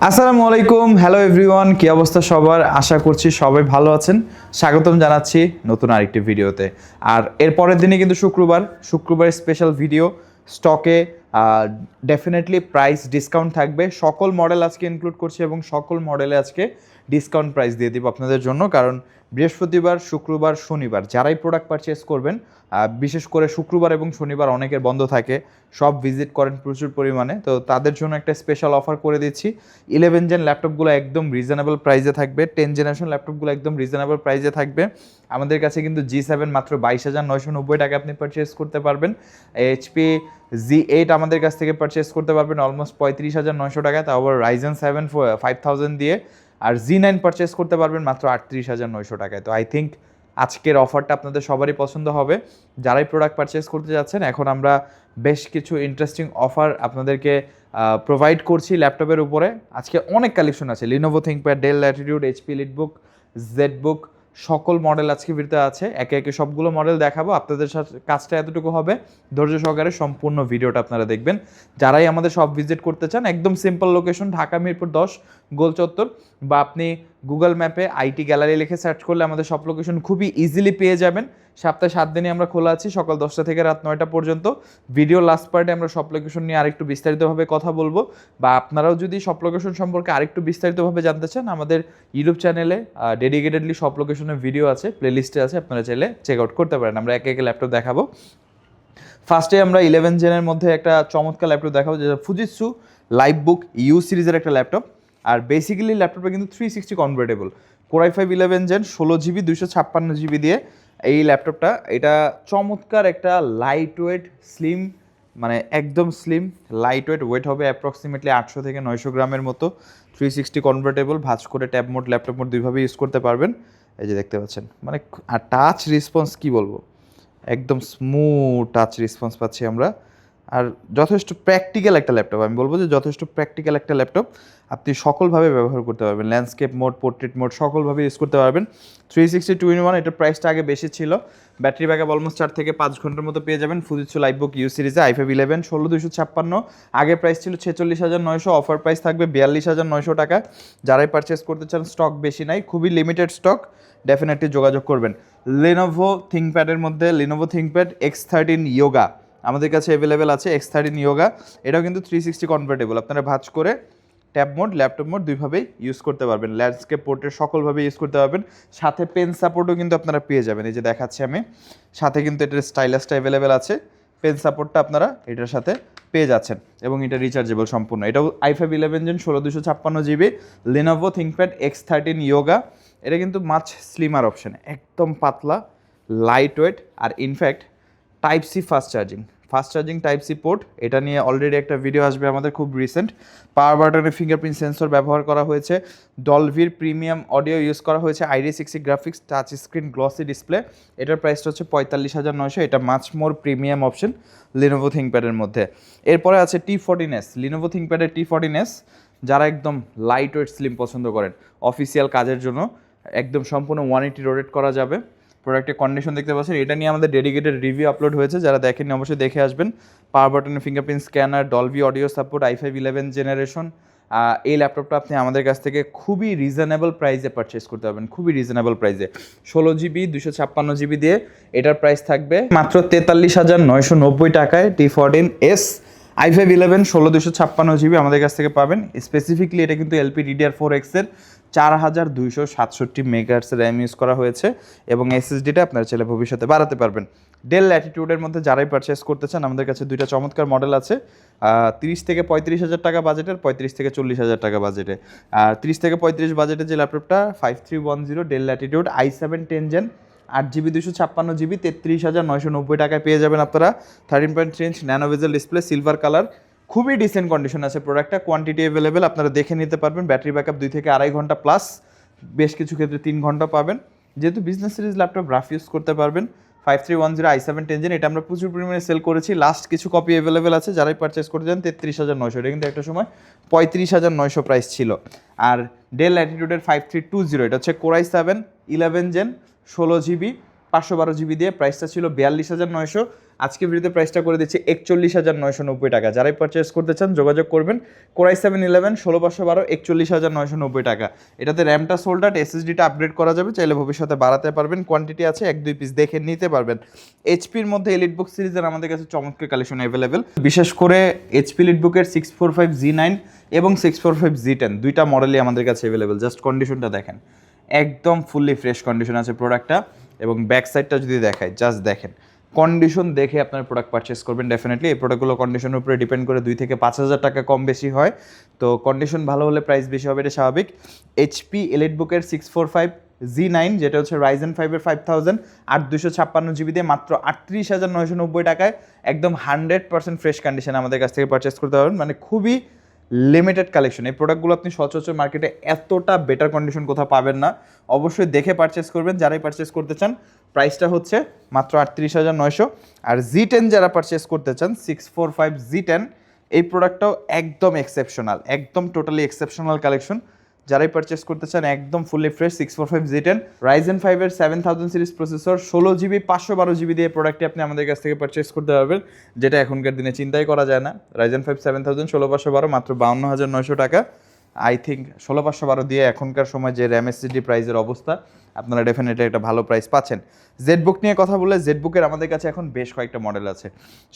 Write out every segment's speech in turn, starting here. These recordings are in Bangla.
আসসালামু আলাইকুম, হ্যালো এভরিওয়ান, কি অবস্থা সবার? আশা করছি সবাই ভালো আছেন। স্বাগতম জানাচ্ছি নতুন আরেকটি ভিডিওতে। আর এর পরের দিনে কিন্তু শুক্রবার স্পেশাল ভিডিও স্টকে ডেফিনেটলি প্রাইস ডিসকাউন্ট থাকবে। সকল মডেল আজকে ইনক্লুড করছি এবং সকল মডেলে আজকে ডিসকাউন্ট প্রাইস দিয়ে দিব আপনাদের জন্য। কারণ বৃহস্পতিবার, শুক্রবার, শনিবার যারাই প্রোডাক্ট পারচেস করবেন, বিশেষ করে শুক্রবার এবং শনিবার অনেকের বন্ধ থাকে, সব ভিজিট করেন প্রচুর পরিমাণে, তো তাদের জন্য একটা স্পেশাল অফার করে দিচ্ছি। 11 জেন ল্যাপটপগুলো একদম রিজনেবল প্রাইসে থাকবে, 10 জেনারেশন ল্যাপটপগুলো একদম রিজনেবল প্রাইসে থাকবে। আমাদের কাছে কিন্তু G7 মাত্র 22,990 টাকা আপনি পারচেস করতে পারবেন। HP Z8 আমাদের কাছ থেকে পারচেস করতে পারবেন অলমোস্ট 35,900 টাকায়, তাও আবার Ryzen 7 5000 দিয়ে। আর Z9 পারচেস করতে পারবেন মাত্র 38,900 টাকায়। তো আই থিঙ্ক আজকের অফারটা আপনাদের সবারই পছন্দ হবে যারাই প্রোডাক্ট পারচেস করতে যাচ্ছেন। এখন আমরা বেশ কিছু ইন্টারেস্টিং অফার আপনাদেরকে প্রোভাইড করছি ল্যাপটপের উপরে। আজকে অনেক কালেকশন আছে, Lenovo ThinkPad, del Latitude, HP EliteBook, ZBook, সকল মডেল আজকে ভিডিওতে আছে। একে একে সবগুলো মডেল দেখাবো। আপনাদের সাথে কাজটা এতটুকু হবে, ধৈর্য সহকারে সম্পূর্ণ ভিডিওটা আপনারা দেখবেন। যারাই আমাদের সব ভিজিট করতে চান, একদম সিম্পল লোকেশন, ঢাকা মিরপুর 10 গোল চত্বর, বা আপনি গুগল ম্যাপে IT গ্যালারি লিখে সার্চ করলে আমাদের সব লোকেশন খুবই ইজিলি পেয়ে যাবেন। সপ্তাহে 7 দিনই আমরা খোলা আছি, সকাল 10টা থেকে রাত 9টা পর্যন্ত। ভিডিও লাস্ট পার্টে আমরা সব লোকেশন নিয়ে আরেকটু বিস্তারিতভাবে কথা বলবো, বা আপনারাও যদি সব লোকেশন সম্পর্কে আরেকটু বিস্তারিতভাবে জানতে চান, আমাদের ইউটিউব চ্যানেলে ডেডিকেটেডলি সব লোকেশনের ভিডিও আছে, প্লেলিস্টে আছে, আপনারা চাইলে চেক আউট করতে পারেন। আমরা একে একে ল্যাপটপ দেখাবো। ফার্স্টে আমরা 11 জেনের মধ্যে একটা চমৎকার ল্যাপটপ দেখাবো, যেটা ফুজিৎসু লাইভবুক ইউ সিরিজের একটা ল্যাপটপ। আর বেসিক্যালি ল্যাপটপটা কিন্তু 360 convertible, Core i5 11 gen 16GB 256GB দিয়ে এই ল্যাপটপটা। এটা চমৎকার একটা লাইট ওয়েট স্লিম, মানে একদম স্লিম লাইট ওয়েট হবে অ্যাপ্রক্সিমেটলি 800 থেকে 900 গ্রামের মতো। 360 কনভার্টেবল, ভাঁজ করে ট্যাব মোড, ল্যাপটপ মোড দুইভাবে ইউজ করতে পারবেন। এই যে দেখতে পাচ্ছেন, মানে আর টাচ রেসপন্স কি বলবো, একদম স্মুথ টাচ রেসপন্স পাচ্ছি আমরা। আর যথেষ্ট প্র্যাকটিক্যাল একটা ল্যাপটপ, আমি বলবো যে যথেষ্ট প্র্যাকটিক্যাল একটা ল্যাপটপ। আপনি সকলভাবে ব্যবহার করতে পারবেন, ল্যান্ডস্কেপ মোড, পোর্ট্রেট মোড, সকলভাবে ইউজ করতে পারবেন। 360 2-in-1, এটার প্রাইসটা আগে বেশি ছিল। ব্যাটারি ব্যাকআপ অলমোস্ট 4 থেকে 5 ঘন্টার মতো পেয়ে যাবেন। ফুজিৎসু লাইভবুক ইউ সিরিজে i5 11 16256, আগে প্রাইস ছিল 46,900, অফার প্রাইস থাকবে 42,900 টাকা। যারাই পারচেস করতে চান, স্টক বেশি নাই, খুবই লিমিটেড স্টক, ডেফিনেটলি যোগাযোগ করবেন। লিনোভো থিংকপ্যাডের মধ্যে লিনোভো থিংকপ্যাড X13 ইয়োগা আমাদের কাছে অ্যাভেলেবেল আছে। X13 ইয়োগা এটাও কিন্তু 360 কনভার্টেবল, আপনারা ভাঁজ করে ট্যাব মোড, ল্যাপটপ মোড দুইভাবেই ইউজ করতে পারবেন। ল্যান্ডস্কেপ পোর্ট্রেট সকলভাবে ইউজ করতে পারবেন। সাথে পেন সাপোর্টও কিন্তু আপনারা পেয়ে যাবেন, এই যে দেখাচ্ছি আমি। সাথে কিন্তু এটার স্টাইলাসটা অ্যাভেলেবেল আছে, পেন সাপোর্টটা আপনারা এটার সাথে পেয়ে যাচ্ছেন, এবং এটা রিচার্জেবল সম্পূর্ণ। এটাও i5 11 gen 16256GB Lenovo ThinkPad X13 yoga. এটা কিন্তু মাছ স্লিমার অপশন, একদম পাতলা, লাইট ওয়েট, আর in fact type C fast charging type C port. এটা নিয়ে অলরেডি একটা ভিডিও আসবে আমাদের, খুব রিসেন্ট। পাওয়ার বাটনে ফিঙ্গারপ্রিন্ট সেন্সর ব্যবহার করা হয়েছে, ডলভির প্রিমিয়াম অডিও ইউজ করা হয়েছে, Iris graphics, touch screen, glossy display. এটার প্রাইসটা হচ্ছে 45,900। এটা much more premium option Lenovo থিংকপ্যাডের মধ্যে। এরপরে আছে T14s, লিনোভো থিংকপ্যাডের T14s। যারা একদম লাইট ওয়েট স্লিম পছন্দ করেন অফিসিয়াল কাজের জন্য, একদম সম্পূর্ণ 180 রোটেট করা যাবে। প্রোডাক্টের কন্ডিশন দেখতে পাচ্ছেন, এটা নিয়ে আমাদের ডেডিকেটেড রিভিউ আপলোড হয়েছে, যারা দেখেননি অবশ্যই দেখে আসবেন। পাওয়ার বাটনের fingerprint scanner, Dolby audio support, i5 11 generation. এই ল্যাপটপটা আপনি আমাদের কাছ থেকে খুবই রিজনেবল প্রাইসে পারচেস করতে পারবেন, খুবই রিজনেবল প্রাইসে। 16GB 256GB দিয়ে এটার প্রাইস থাকবে মাত্র 43,990 টাকায়। T14s i5 11 16256GB আমাদের কাছ থেকে পাবেন। স্পেসিফিকলি এটা কিন্তু LPDDR4X এর 4267 মেগাহার্টজের র্যাম ইউজ করা হয়েছে, এবং SSDটা আপনারা চাইলে ভবিষ্যতে বাড়াতে পারবেন। ডেল ল্যাটিটিউডের মধ্যে যারাই পারচেস করতে চান, আমাদের কাছে দুইটা চমৎকার মডেল আছে, 30 থেকে 35,000 টাকা বাজেটের, 35 থেকে 40,000 টাকা বাজেটে। আর 30 থেকে 35 বাজেটের যে ল্যাপটপটা 5310 del Latitude i7 10 gen 8GB 256GB 33,990 টাকায় পেয়ে যাবেন আপনারা। 13.3 ইঞ্চ ন্যানো বেজেল ডিসপ্লে, সিলভার কালার, খুবই ডিসেন্ট কন্ডিশন আছে প্রোডাক্টটা। কোয়ান্টিটি অ্যাভেলেবেল, আপনারা দেখে নিতে পারবেন। ব্যাটারি ব্যাকআপ 2 থেকে 2.5 ঘন্টা প্লাস, বেশ কিছু ক্ষেত্রে 3 ঘন্টা পাবেন। যেহেতু business series laptop, rough use করতে পারবেন। 5310 i7 10 জেন, এটা আমরা প্রচুর পরিমাণে সেল করেছি, লাস্ট কিছু কপি অ্যাভেলেবেল আছে, যারাই পারচেস করতে চান। 33,900, এটা কিন্তু একটা সময় 35,900 প্রাইস ছিল। আর ডেল ল্যাটিটিউডের 5320, এটা হচ্ছে Core i7 11 gen 16GB 512 GB দিয়ে, প্রাইসটা ছিল 42,900, আজকে ভিডিওতে প্রাইসটা করে দিচ্ছি 41,990 টাকা। যারাই পারচেস করতে চান যোগাযোগ করবেন। Core i7-11 16512 41,990 টাকা। এটাতে র্যামটা সোল্ড আউট, এসএসডিটা আপগ্রেড করা যাবে, চাইলে ভবিষ্যতে বাড়াতে পারবেন, কোয়ান্টিটি আছে 1-2 পিস দেখে নিতে পারবেন। এইচপির মধ্যে এলিটবুক সিরিজের আমাদের কাছে চমৎকার কালেকশন অ্যাভেলেবেল, বিশেষ করে এইচপি এলিটবুকের 645G9 এবং 645G10 দুইটা মডেলই আমাদের কাছে অ্যাভেলেবেল। জাস্ট কন্ডিশনটা দেখেন, একদম ফুললি ফ্রেশ কন্ডিশন আছে প্রোডাক্টটা। এবং ব্যাক সাইডটা যদি দেখায়, জাস্ট দেখেন, কন্ডিশন দেখে আপনার প্রোডাক্ট পারচেস করবেন ডেফিনেটলি। এই প্রোডাক্টগুলো কন্ডিশনের উপরে ডিপেন্ড করে 2 থেকে 5,000 টাকা কম বেশি হয়, তো কন্ডিশন ভালো হলে প্রাইস বেশি হবে, এটা স্বাভাবিক। এইচপি এলিটবুকের 645G9 যেটা হচ্ছে Ryzen 5-এর 5000 8/256 দিয়ে মাত্র 38,990 টাকায় একদম 100% ফ্রেশ কন্ডিশন আমাদের কাছ থেকে পারচেস করতে পারবেন। মানে খুবই লিমিটেড কালেকশন। এই প্রোডাক্টগুলো আপনি সচরাচর মার্কেটে এতটা বেটার কন্ডিশন কোথাও পাবেন না, অবশ্যই দেখে পারচেস করবেন যারাই পারচেস করতে চান। প্রাইসটা হচ্ছে মাত্র 38,900। আর Z10 যারা পারচেস করতে চান 645Z10, এই প্রোডাক্টটাও একদম এক্সেপশনাল, একদম টোটালি এক্সেপশনাল কালেকশন। যারাই পারচেস করতে চান একদম fully fresh 645Z10 Ryzen 5-এর 7000 series processor 16GB 512GB দিয়ে প্রোডাক্টটি আপনি আমাদের কাছ থেকে পারচেস করতে পারবেন, যেটা এখনকার দিনে চিন্তাই করা যায় না। Ryzen 5 7000 16512 মাত্র 52,900 টাকা। আই থিঙ্ক 16512 দিয়ে এখনকার সময় যে র্যাম এসএসডি প্রাইসের অবস্থা, আপনারা ডেফিনেটলি একটা ভালো প্রাইস পাচ্ছেন। জেডবুক নিয়ে কথা বলে, জেডবুকের আমাদের কাছে এখন বেশ কয়েকটা মডেল আছে।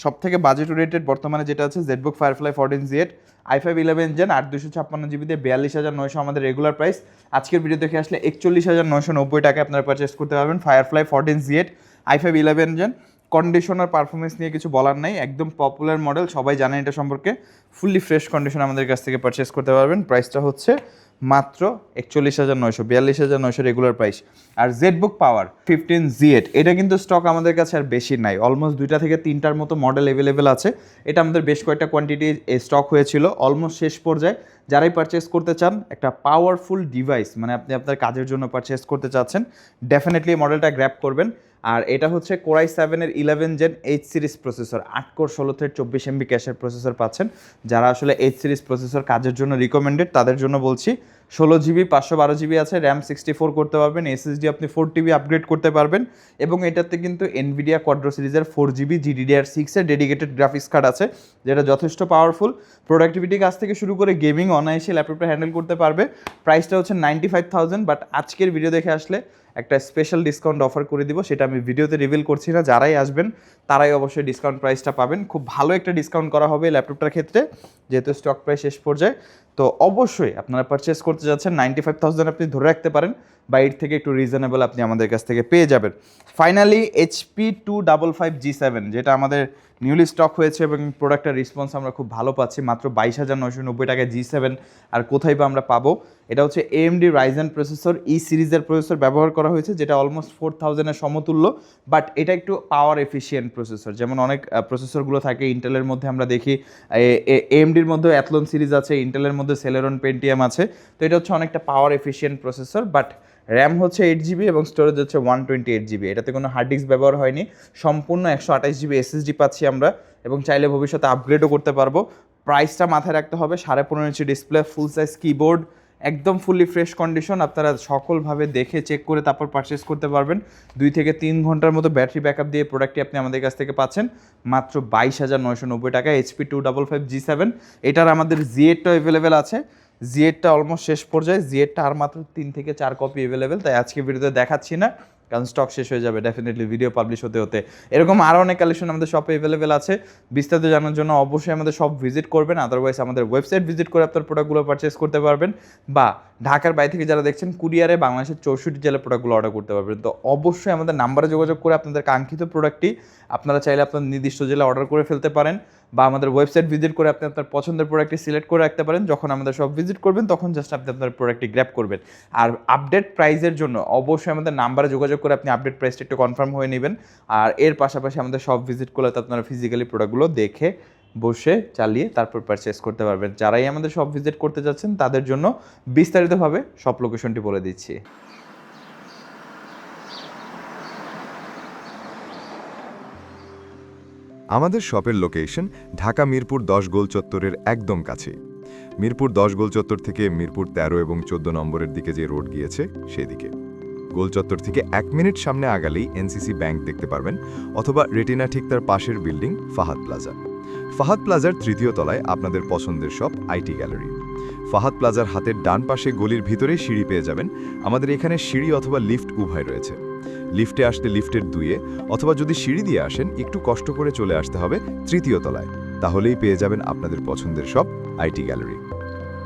সব থেকে বাজেট রেটেড বর্তমানে যেটা আছে ZBook firefly 14Z i5-11 Gen 8/256 দিয়ে 42,900 আমাদের রেগুলার প্রাইস। আজকের ভিডিও দেখে আসলে 41,990 টাকায় আপনারা পারচেস করতে পারবেন firefly 14Z i5-11 Gen। Conditioner performance নিয়ে কিছু বলার নাই, একদম পপুলার মডেল, সবাই জানেন এটা সম্পর্কে। ফুললি ফ্রেশ কন্ডিশন আমাদের কাছ থেকে পারচেস করতে পারবেন। প্রাইসটা হচ্ছে মাত্র 41,900, 42,900 রেগুলার প্রাইস। আর জেডবুক পাওয়ার 15Z8 এটা কিন্তু স্টক আমাদের কাছে আর বেশি নাই, অলমোস্ট 2টা থেকে 3টার মতো মডেল অ্যাভেলেবেল আছে। এটা আমাদের বেশ কয়েকটা কোয়ান্টিটি স্টক হয়েছিল, অলমোস্ট শেষ পর্যায়ে। যারাই পারচেস করতে চান একটা পাওয়ারফুল ডিভাইস, মানে আপনি আপনার কাজের জন্য পারচেস করতে চাচ্ছেন, ডেফিনেটলি মডেলটা গ্র্যাব করবেন। আর এটা হচ্ছে Core i7-এর 11 Gen H series processor, 8 core 16 thread 24 MB ক্যাশের প্রসেসর পাচ্ছেন। যারা আসলে H সিরিজ প্রসেসর কাজের জন্য রিকমেন্ডেড তাদের জন্য বলছি। 16GB 512GB আছে, র্যাম 64 করতে পারবেন, এসএসডি আপনি 4TB আপগ্রেড করতে পারবেন। এবং এটাতে কিন্তু NVIDIA Quadro সিরিজের 4GB GDDR6-এর ডেডিকেটেড গ্রাফিক্স কার্ড আছে, যেটা যথেষ্ট পাওয়ারফুল। প্রোডাক্টিভিটি কাজ থেকে শুরু করে গেমিং অনায়াসে ল্যাপটপটা হ্যান্ডেল করতে পারবে। প্রাইসটা হচ্ছে 95,000, বাট আজকের ভিডিও দেখে আসলে একটা স্পেশাল ডিসকাউন্ট অফার করে দিব, সেটা আমি ভিডিওতে রিভিল করছি না। যারাই আসবেন তারাই অবশ্যই ডিসকাউন্ট প্রাইসটা পাবেন, খুব ভালো একটা ডিসকাউন্ট করা হবে ল্যাপটপটার ক্ষেত্রে, যেহেতু স্টক প্রাইস শেষ পর্যায়ে। তো অবশ্যই আপনারা পারচেস করতে যাচ্ছেন 95,000 আপনি ধরে রাখতে পারেন, বা এর থেকে একটু রিজনেবল আপনি আমাদের কাছ থেকে পেয়ে যাবেন। ফাইনালি HP 255G7 যেটা আমাদের নিউলি স্টক হয়েছে এবং প্রোডাক্টের রেসপন্স আমরা খুব ভালো পাচ্ছি, মাত্র 22,990 টাকায় G7। আর কোথায় বা আমরা পাবো? এটা হচ্ছে AMD Ryzen প্রসেসর E সিরিজের প্রসেসর ব্যবহার করা হয়েছে, যেটা অলমোস্ট 4000-এর সমতুল্য, বাট এটা একটু পাওয়ার এফিশিয়েন্ট প্রসেসর। যেমন অনেক প্রসেসরগুলো থাকে ইন্টেলের মধ্যে, আমরা দেখি AMDর মধ্যে অ্যাথলন সিরিজ আছে, ইন্টেলের মধ্যে Celeron Pentium আছে, তো এটা হচ্ছে অনেকটা পাওয়ার এফিশিয়েন্ট প্রসেসর। বাট র্যাম হচ্ছে 8GB এবং স্টোরেজ হচ্ছে 128GB। এটাতে কোনো হার্ড ডিস্ক ব্যবহার হয়নি, সম্পূর্ণ 128GB এসএসডি পাচ্ছি আমরা, এবং চাইলে ভবিষ্যতে আপগ্রেডও করতে পারবো। প্রাইসটা মাথায় রাখতে হবে, 15.5 ইঞ্চি ডিসপ্লে, ফুল সাইজ কিবোর্ড, একদম ফুললি ফ্রেশ কন্ডিশন। আপনারা সকলভাবে দেখে চেক করে তারপর পারচেস করতে পারবেন। 2 থেকে 3 ঘন্টার মতো ব্যাটারি ব্যাকআপ দিয়ে প্রোডাক্টটি আপনি আমাদের কাছ থেকে পাচ্ছেন মাত্র 22,990 টাকা। HP 255G7 এটার আমাদের Z8টা অ্যাভেলেবেল আছে, Z8টা অলমোস্ট শেষ পর্যায়ে, Z8টা আর মাত্র 3 থেকে 4 কপি অ্যাভেলেবেল, তাই আজকে ভিডিওতে দেখাচ্ছি না, কারণ স্টক শেষ হয়ে যাবে ডেফিনেটলি ভিডিও পাবলিশ হতে হতে। এরকম আরও অনেক কালেকশন আমাদের শপে অ্যাভেলেবেল আছে। বিস্তারিত জানার জন্য অবশ্যই আমাদের শপ ভিজিট করবেন, আদারওয়াইজ আমাদের ওয়েবসাইট ভিজিট করে আপনার প্রোডাক্টগুলো পারচেস করতে পারবেন, বা ঢাকার বাইরে থেকে যারা দেখছেন কুরিয়ারে বাংলাদেশের 64 জেলার প্রোডাক্টগুলো অর্ডার করতে পারবেন। তো অবশ্যই আমাদের নাম্বারে যোগাযোগ করে আপনাদের কাঙ্ক্ষিত প্রোডাক্টটি আপনারা চাইলে আপনার নির্দিষ্ট জেলা অর্ডার করে ফেলতে পারেন, বা আমাদের ওয়েবসাইট ভিজিট করে আপনি আপনার পছন্দের প্রোডাক্টটি সিলেক্ট করে রাখতে পারেন। যখন আমাদের সব ভিজিট করবেন তখন জাস্ট আপনি আপনার প্রোডাক্টটি গ্র্যাব করবেন। আর আপডেট প্রাইসের জন্য অবশ্যই আমাদের নাম্বারে যোগাযোগ করে আপনি আপডেট প্রাইসটা একটু কনফার্ম হয়ে নেবেন। আর এর পাশাপাশি আমাদের সব ভিজিট করলে তো আপনারা ফিজিক্যালি প্রোডাক্টগুলো দেখে বসে চালিয়ে তারপর পারচেস করতে পারবেন। যারাই আমাদের সব ভিজিট করতে যাচ্ছেন তাদের জন্য বিস্তারিতভাবে সব লোকেশনটি বলে দিচ্ছি। আমাদের শপের লোকেশন ঢাকা মিরপুর 10 গোল চত্বরের একদম কাছে। মিরপুর 10 গোল চত্বর থেকে মিরপুর 13 এবং 14 নম্বরের দিকে যে রোড গিয়েছে সেদিকে। গোলচত্বর থেকে 1 মিনিট সামনে আগালেই এনসিসি ব্যাংক দেখতে পারবেন, অথবা রেটিনা ঠিক তার পাশের বিল্ডিং ফাহাদ প্লাজা। ফাহাদ প্লাজার 3য় তলায় আপনাদের পছন্দের সব আইটি গ্যালারি। ফাহাদ প্লাজার হাতের ডান পাশে গলির ভিতরেই সিঁড়ি পেয়ে যাবেন। আমাদের এখানে সিঁড়ি অথবা লিফট উভয় রয়েছে। লিফটে আসতে লিফটের 2-এ, অথবা যদি সিঁড়ি দিয়ে আসেন একটু কষ্ট করে চলে আসতে হবে 3য় তলায়, তাহলেই পেয়ে যাবেন আপনাদের পছন্দের সব আইটি গ্যালারি।